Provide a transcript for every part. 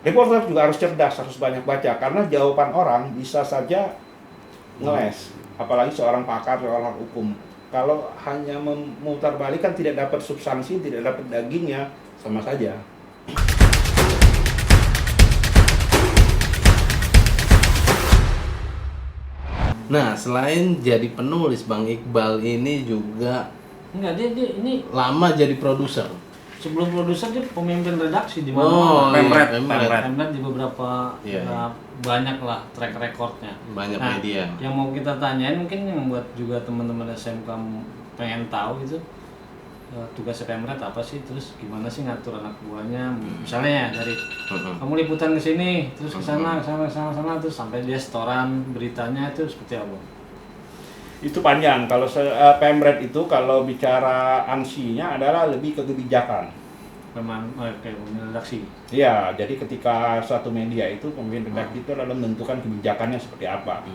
Reporter juga harus cerdas, harus banyak baca, karena jawaban orang bisa saja ngeles, apalagi seorang pakar, seorang hukum. Kalau hanya memutar balik kan tidak dapat substansi, tidak dapat dagingnya, sama saja. Nah, selain jadi penulis, Bang Iqbal ini juga Enggak, dia ini lama jadi produser. sebelum produser dia pemimpin redaksi di Oh, mana-mana. Pemret. Pemret di beberapa Iya. banyak lah track recordnya. Banyak Nah, media. Yang mau kita tanyain mungkin yang buat juga teman-teman SMK pengen tahu gitu, tugasnya Pemret apa sih, terus gimana sih ngatur anak buahnya, misalnya ya dari kamu liputan ke sini, terus ke sana, terus sampai dia setoran beritanya itu seperti apa? Itu panjang. Kalau Pemret itu kalau bicara ansinya adalah lebih ke kebijakan. Memang kayak redaksi. Iya, jadi ketika suatu media itu pemimpin redaksi itu adalah menentukan kebijakannya seperti apa.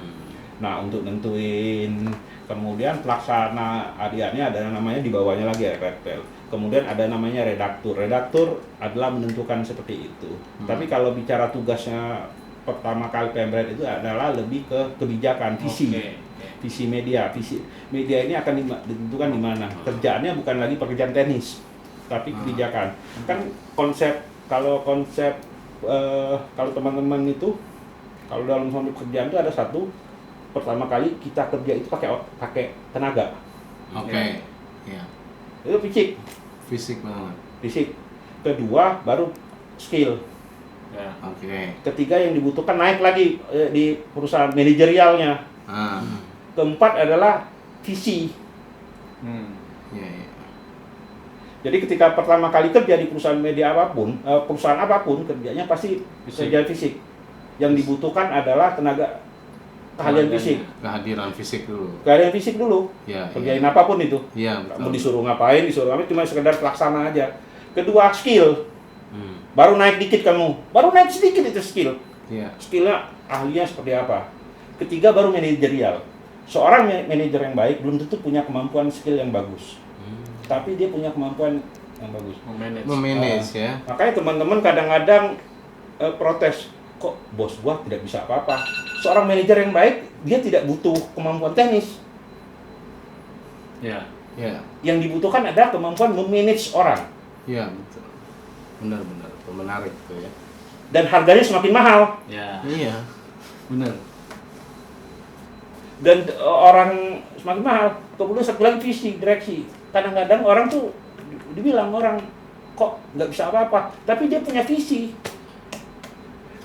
Nah, untuk nentuin, kemudian pelaksana hariannya ada namanya di bawahnya lagi redaktur. Kemudian ada namanya redaktur. Redaktur adalah menentukan seperti itu. Tapi kalau bicara tugasnya pertama kali Pemret itu adalah lebih ke kebijakan, visi. Visi media. Visi media ini akan ditentukan di mana. Kerjaannya bukan lagi pekerjaan teknis, tapi kebijakan. Kan kalau teman-teman itu, kalau dalam suatu pekerjaan itu ada satu, pertama kali kita kerja itu pakai tenaga. Oke. Iya. Itu Fisik banget. fisik. Kedua baru skill. Ya. Oke. Ketiga yang dibutuhkan naik lagi di perusahaan manajerialnya. Keempat adalah visi. Iya. Jadi ketika pertama kali kerja di perusahaan media apapun, perusahaan apapun, kerjanya pasti kerja fisik. Yang dibutuhkan adalah keahlian fisik. Kehadiran fisik dulu. Keahlian fisik dulu. Iya. Kerjain apapun itu. Iya, Kamu betul. disuruh ngapain, cuma sekedar pelaksana aja. Kedua, skill. Baru naik dikit kamu, baru naik sedikit itu skill. Iya. Skillnya, ahlinya seperti apa. Ketiga, baru manajerial. Seorang manajer yang baik belum tentu punya kemampuan skill yang bagus. Tapi dia punya kemampuan yang bagus. Memanage ya. Makanya teman-teman kadang-kadang protes, kok bos gua tidak bisa apa-apa. Seorang manajer yang baik, dia tidak butuh kemampuan teknis. Ya. Iya. Yang dibutuhkan adalah kemampuan memanage orang. Iya, betul. Benar-benar menarik tuh ya. Dan harganya semakin mahal. Ya. Iya. Benar. Dan orang semakin mahal. Kemudian satu lagi visi, direksi. Kadang-kadang orang tuh dibilang orang kok nggak bisa apa-apa, tapi dia punya visi.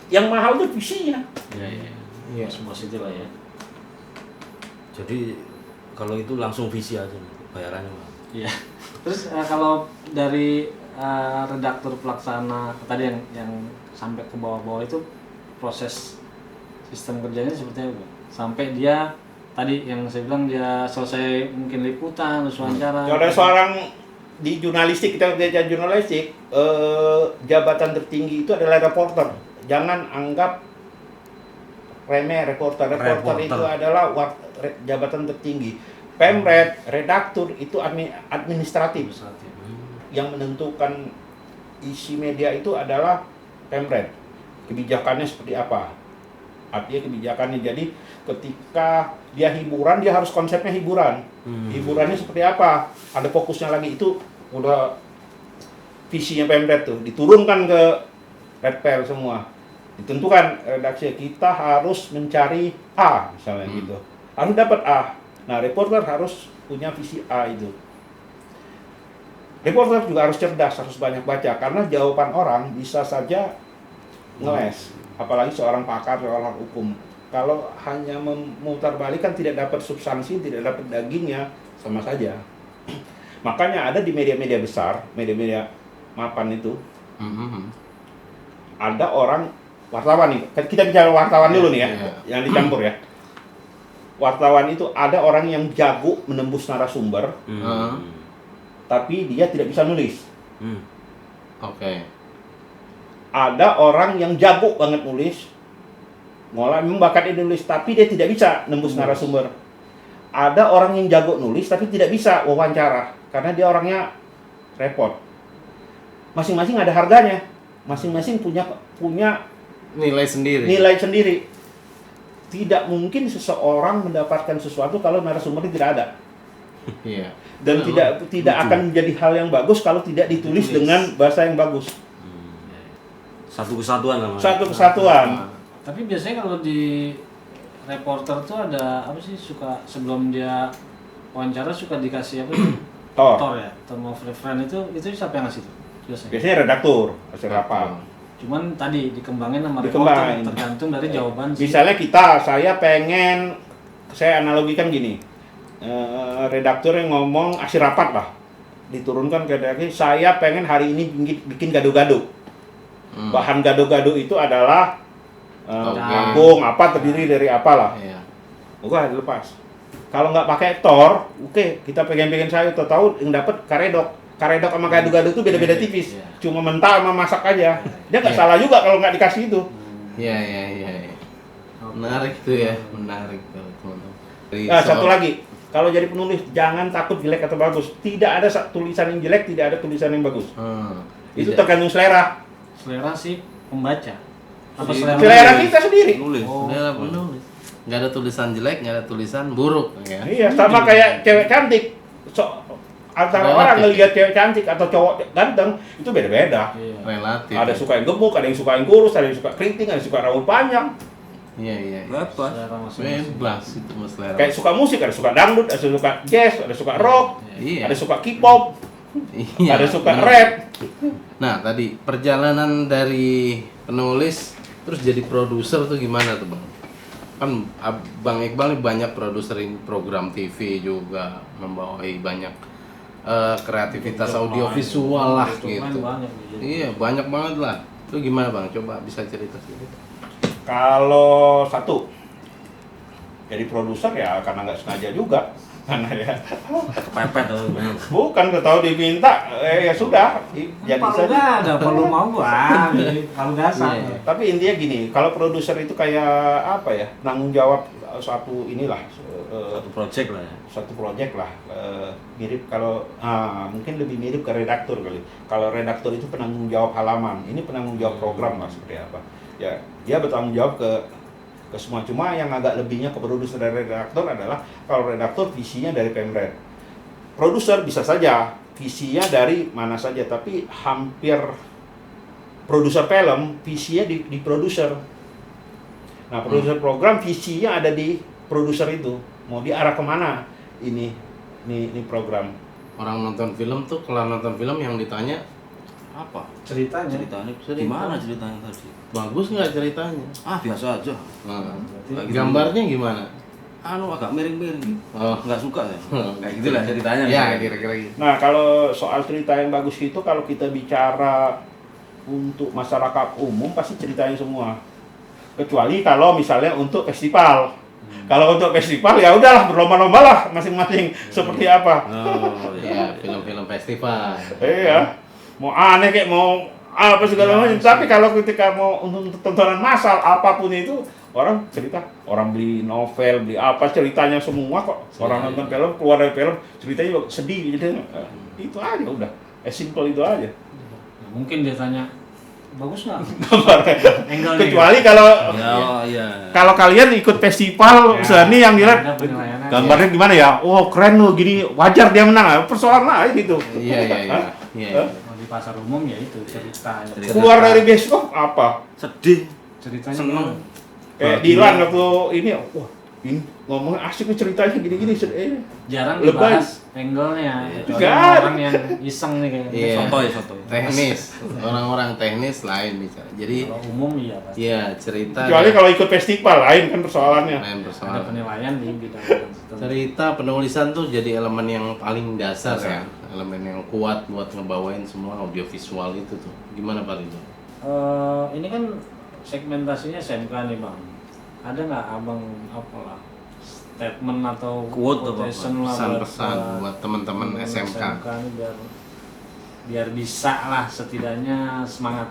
Yang mahal tuh visinya. Iya. Semua situ lah ya. Jadi kalau itu langsung visi aja bayarannya, Bang. Iya. Terus kalau dari redaktur pelaksana tadi yang sampai ke bawah-bawah itu proses sistem kerjanya seperti apa? Sampai dia tadi yang saya bilang dia selesai mungkin liputan, terus wawancara. Kalau ada seorang di jurnalistik, kita belajar jurnalistik, jabatan tertinggi itu adalah reporter. Jangan anggap remeh reporter. Reporter itu adalah jabatan tertinggi. Pemret, redaktur itu administratif. Yang menentukan isi media itu adalah Pemret. Kebijakannya seperti apa? Artinya kebijakannya, jadi ketika dia hiburan, dia harus konsepnya hiburan. Hiburannya seperti apa? Ada fokusnya lagi, itu udah visinya Pemret tuh, diturunkan ke Redpel semua. Ditentukan redaksi, kita harus mencari A misalnya gitu. Harus dapat A. Nah, reporter harus punya visi A itu. Reporter juga harus cerdas, harus banyak baca, karena jawaban orang bisa saja ngeles, apalagi seorang pakar, seorang hukum. Kalau hanya memutar balik kan tidak dapat substansi, tidak dapat dagingnya, sama saja. Makanya ada di media-media besar, media-media mapan itu, ada orang wartawan nih. Kita bicara wartawan dulu nih ya, yang dicampur ya. Wartawan itu ada orang yang jago menembus narasumber, tapi dia tidak bisa nulis. Oke. Ada orang yang jago banget nulis, memang bakatnya nulis, tapi dia tidak bisa nembus narasumber. Ada orang yang jago nulis, tapi tidak bisa wawancara, karena dia orangnya repot. Masing-masing ada harganya. Masing-masing punya Nilai sendiri. nilai sendiri. Tidak mungkin seseorang mendapatkan sesuatu kalau narasumbernya tidak ada. Iya. Dan tidak akan menjadi hal yang bagus kalau tidak ditulis dengan bahasa yang bagus. Satu kesatuan namanya. Satu kesatuan. Tapi biasanya kalau di reporter tuh ada apa sih, suka sebelum dia wawancara suka dikasih apa sih? Tor. Ya, term of reference itu siapa yang ngasih tuh? Biasanya redaktur hasil rapat. Cuman tadi dikembangin sama Dikembangin. reporter tergantung dari jawaban si Misalnya saya analogikan gini, redaktur yang ngomong hasil rapat lah, diturunkan ke redaktur, saya pengen hari ini bikin gado-gado. Bahan gado-gado itu adalah kangkung, apa terdiri dari apalah. Iya. Oke, dilepas. Kalau nggak pakai tor, oke, kita pengen sayur, tahu yang dapat karedok. Karedok sama gado-gado itu beda-beda tipis. Iya. Cuma mentah sama masak aja. Dia nggak Iya. salah juga kalau nggak dikasih itu. Iya. Menarik tuh ya, menarik tuh, teman-teman. Nah, satu lagi, kalau jadi penulis jangan takut jelek atau bagus. Tidak ada tulisan yang jelek, tidak ada tulisan yang bagus. Itu tidak. tergantung selera. selera si pembaca. Apa Si- Selera kita sendiri. Nulis. Oh. Selera penulis. Nggak ada tulisan jelek, nggak ada tulisan buruk, ya. Iya, sama kayak cewek cantik. Antara Relatif. orang ngelihat cewek cantik atau cowok ganteng itu beda-beda. Iya. Relatif. Ada suka yang gemuk, ada yang suka yang kurus, ada yang suka keriting, ada yang suka rambut panjang. Iya. Bebas. Selera masing-masing. Bebas itu mas selera. Kayak suka musik, ada suka dangdut, ada suka jazz, ada suka rock, Iya. ada suka K-pop, Iya, ada suka benar. rap. Nah, tadi perjalanan dari penulis terus jadi produser tuh gimana tuh, Bang? Kan Bang Iqbal nih banyak produserin program TV juga, membawai banyak kreativitas audiovisual lah Itu kan gitu. banyak nih, jadi. Iya, banyak banget lah. Itu gimana, Bang? Coba bisa cerita sedikit. Kalau satu, jadi produser ya karena nggak sengaja juga. Karena ya, Kepepet atau gimana? bukan ketahui diminta, ya sudah. Jadi Palu saja. nggak ada, palu mau gua, palu dasar. Iya. Tapi intinya gini, kalau produser itu kayak apa ya, tanggung jawab satu inilah, Satu project lah ya. satu proyek lah, mirip kalau mungkin lebih mirip ke redaktur kali. Kalau redaktur itu penanggung jawab halaman, ini penanggung jawab program lah seperti apa. Ya, dia bertanggung jawab ke semua. Cuma yang agak lebihnya ke produser dari redaktur adalah kalau redaktur visinya dari Pemret. Produser bisa saja visinya dari mana saja, tapi hampir produser film visinya di produser. Nah, produser program visinya ada di produser itu. Mau diarah kemana ini program. Orang nonton film tuh, kalau nonton film yang ditanya apa? Ceritanya. Ceritanya gimana ceritanya tadi? Bagus nggak ceritanya? Ah, biasa aja. Nah, Kayak gitu. gambarnya gimana? Anu agak miring-miring. Oh. Nggak suka ya. Kayak gitulah ceritanya. Ya, kira-kira gitu. Nah, kalau soal cerita yang bagus itu kalau kita bicara untuk masyarakat umum pasti ceritanya semua. Kecuali kalau misalnya untuk festival. Kalau untuk festival ya udahlah berlomba-lomba lah masing-masing seperti apa. Oh, Ya, iya. film-film festival. Iya. Mau aneh kayak mau apa segala macam. Tapi kalau ketika mau untuk tontonan massal apapun itu orang cerita, orang beli novel, beli apa ceritanya semua kok. Orang nonton film, keluar dari film ceritanya juga sedih gitu. Itu aja udah. Simple itu aja. Ya, mungkin dia tanya, bagus nggak? Angle-nya Kecuali gitu. kalau Iya. kalau kalian ikut festival Ya, seni yang dilihat ada penilaiannya. gambarnya gimana ya? Oh keren loh gini, wajar dia menang. Persoalan lain gitu. Iya. Hah? Kalau di pasar umum ya itu cerita. Cerita. Keluar dari bioskop apa? Sedih. Ceritanya Seneng. gimana? Kayak Dilan waktu ini, wah ini ngomongnya asik nih ceritanya gini-gini. Jarang Lebay. dibahas angle-nya. Kecuali Nggak ada. orang yang iseng nih kayak. Iya. Sotoy. Teknis. Orang-orang teknis lain bicara. Jadi, Kalau umum iya pasti. ya cerita. Kecuali kalau ikut festival lain kan persoalannya. lain Ada persoalan. penilaian di bidang tertentu. Cerita penulisan tuh jadi elemen yang paling dasar ya, elemen yang kuat buat ngebawain semua audiovisual itu tuh. Gimana Pak Ridho? Ini kan segmentasinya SMK nih bang. Ada nggak abang apalah statement atau Quote atau quotation lah Pesan-pesan buat teman-teman SMK. ini biar bisa lah setidaknya semangat.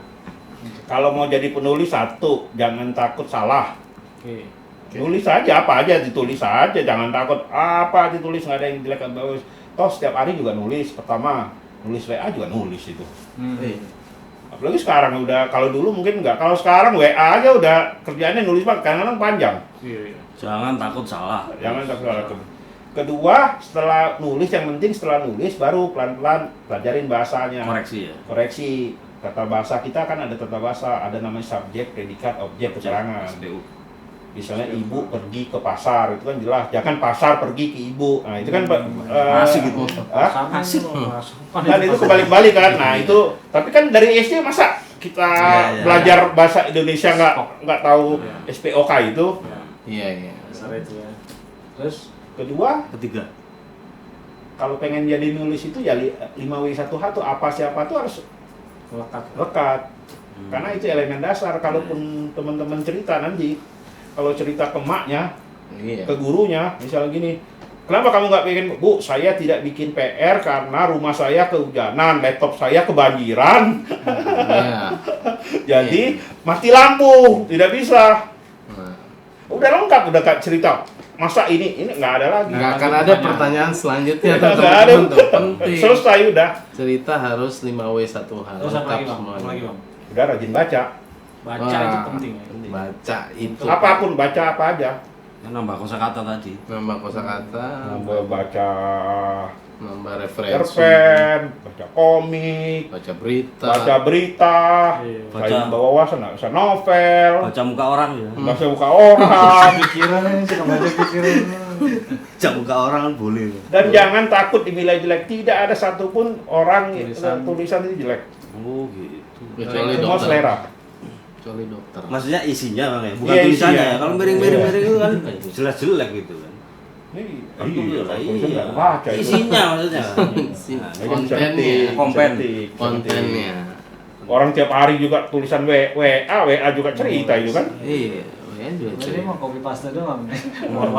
Kalau mau jadi penulis satu, jangan takut salah. Oke. Tulis aja apa aja ditulis aja, jangan takut apa ditulis nggak ada yang jelek atau bagus. Toh setiap hari juga nulis. Pertama nulis WA juga nulis itu. Hmm. Iya. Apalagi sekarang udah, kalau dulu mungkin enggak. Kalau sekarang WA aja udah kerjaannya nulis banget, kadang-kadang panjang. Iya. Jangan takut salah. Jangan tak salah. Kedua, setelah nulis, yang penting setelah nulis baru pelan-pelan pelajarin bahasanya. Koreksi ya. Koreksi. Tata bahasa kita kan ada tata bahasa, ada namanya subjek, predikat, objek, keterangan. SPU. Misalnya ibu pergi ke pasar, itu kan jelas. Jangan pasar pergi ke ibu. Nah, itu kan Asik gitu. Asik. Dan itu kebalik-balik kan. Nah, itu tapi kan dari SD masa kita Iya. belajar bahasa Indonesia nggak tahu Iya. SPOK itu. Iya, iya. Dasar itu ya. Terus Kedua, Ketiga. kalau pengen jadi nulis itu ya 5W1H tuh apa siapa tuh harus melekat. lekat. Karena itu elemen dasar. Kalaupun teman-teman cerita nanti, kalau cerita ke maknya, Iya. ke gurunya, misalnya gini, kenapa kamu nggak pengen, Bu, saya tidak bikin PR karena rumah saya kehujanan, laptop saya kebanjiran, Iya. jadi mati lampu, tidak bisa. Nah, Udah lengkap, udah Kak cerita. Masa ini nggak ada lagi. nggak akan ada pertanyaan selanjutnya tuh, Nggak ada. teman-teman tuh. Penting. Selesai udah. Cerita harus 5W1H. Terus apa lagi, Bang? semuanya. Apa lagi, Bang? Udah rajin baca. Baca Wah, itu penting ya. Baca itu. Apapun baca apa aja. Nambah kosakata tadi. Nambah kosakata, Baca nambah referensi, cerpen, baca komik, baca berita. baca berita, Iya. saya bawa wawasan, nggak bisa novel, Baca muka orang ya. nggak bisa buka orang. Pikiran suka baca pikiran. Baca muka orang kan boleh. Dan jangan takut dinilai jelek. Tidak ada satupun orang Tulisan. tulisan itu jelek. Oh gitu. Kecuali Semua dokter. selera. Kecuali dokter. Maksudnya isinya Bang ya, bukan Iya, tulisannya isinya. ya. Kalau miring-miring itu kan jelas jelek gitu kan. Ini Iya, tulisan iya. nggak baca itu. Isinya maksudnya. Isi- Nah, Ini kontennya. cantik, Konten. cantik, Kontennya. cantik. Orang tiap hari juga tulisan WA juga cerita itu kan. Iya, ya juga Ini cerita. mah copy paste doang.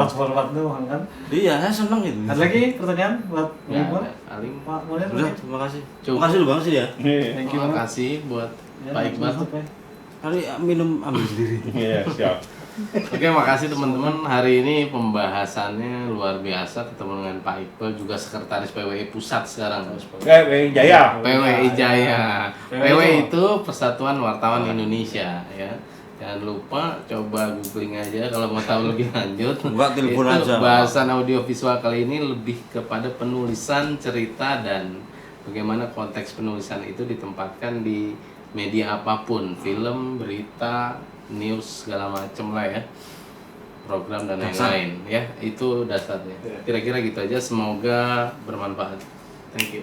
Forward doang kan. Iya, saya seneng itu. Ada lagi pertanyaan buat Nggak Ibu? ada. Paling Pak Munir Udah, lagi? terima kasih. Cukup. Terima kasih lu Bang sih ya. Thank you terima banget. kasih buat Ya, Pak Iqbal. tutup ya. Kali minum ambil sendiri. Iya, siap. Oke, makasih teman-teman. Hari ini pembahasannya luar biasa, ketemu dengan Pak Iqbal, juga sekretaris PWI Pusat sekarang. Jaya. PWI Jaya. PWI PWI itu Persatuan Wartawan Indonesia ya. Jangan lupa coba googling aja kalau mau tahu lebih lanjut. Enggak, telepon Itu aja. Bahasan audiovisual kali ini lebih kepada penulisan cerita dan bagaimana konteks penulisan itu ditempatkan di media apapun, film, berita, news segala macem lah ya, program dan lain-lain ya, itu dasarnya. Kira-kira gitu aja, semoga bermanfaat. Thank you.